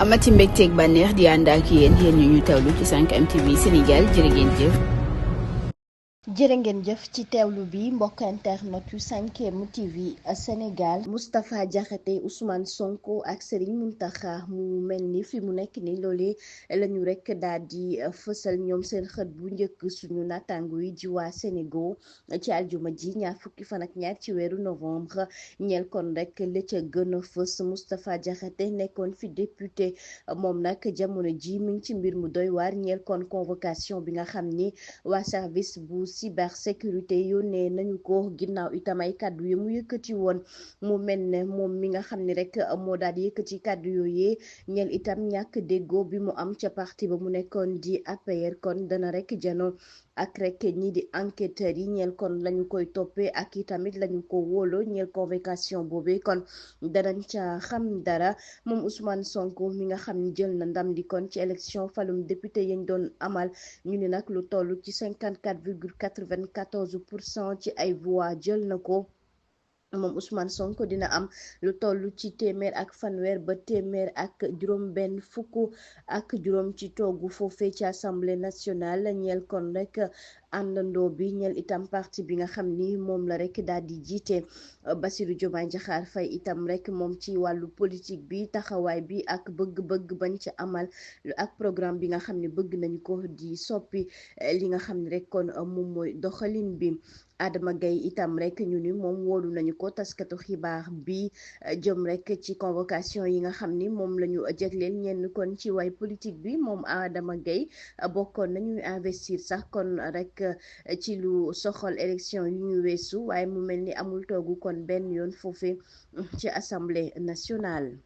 amati mbégteeg bànneex di ànd ak yéen ñu teewlu ci 5M TV Sénégal jërë ngeen jëf. jërë ngeen jëf ci teewlu bi mbokk internet yu 5M TV Sénégal Moustapha Diakhaté Ousmane Sonko ak Serigne Mountakha mu mel ni fi mu nekk ni loolee lañu rek daal di fësal ñoom seen xët bu njëkk suñu naataango yi ji waa Sénégal ci aljuma ji ñaar fukki fan ak ñaar ci weeru novembre ñeel kon rek la ca gën a fës Moustapha Diakhaté nekkoon fi député moom nag jamono ji mi ngi ci mbir mu doy waar ñeel kon convocation bi nga xam ni waa service bu cybersécurité yónnee nañu ko ginnaaw itam ay kàddu yi mu yëkkati woon mu mel ne moom mi nga xam ni rek moo daal di yëkkati kàddu yooyee ñeel itam ñàkk déggoo bi mu am ca parti ba mu nekkoon di APR kon dana rek jano ak rek ñii di enquêteurs yi ñeel kon lañu koy toppee ak i tamit lañu ko wóolo ñeel convocation boobee kon danañ ca xam dara moom Ousmane Sonko mi nga xam ni jël na ndam di kon ci élection falum député yañ doon amal ñu ni nag lu toll ci 54,94% ci ay voix jël na ko. moom Ousmane Sonko dina am lu toll ci téeméer ak fanweer ba téeméer ak juróom benn fukk ak juróom ci toogu foofee ci assemblée nationale ñeel kon rek àndandoo bi ñeel itam parti bi nga xam ni moom la rek daal di jiite Bassirou Diomaye Diakhar Faye itam rek moom ci wàllu politique bi taxawaay bi ak bëgg-bëgg bañ ci amal ak programme bi nga xam ne bëgg nañu ko di soppi li nga xam ne rek kon moom mooy doxalin bi Adama Gaye itam rek ñu ni moom wóolu nañu ko taskatu xibaar bi jëm rek ci convocation yi nga xam ni moom la ñu jegleel ñenn kon ci way politique bi moom Adama Gaye bokkoon nañuy investir sax kon rek ci lu soxal élection yu ñu weesu waaye mu mel ni amul toogu kon benn yoon foofe ci assemblée nationale.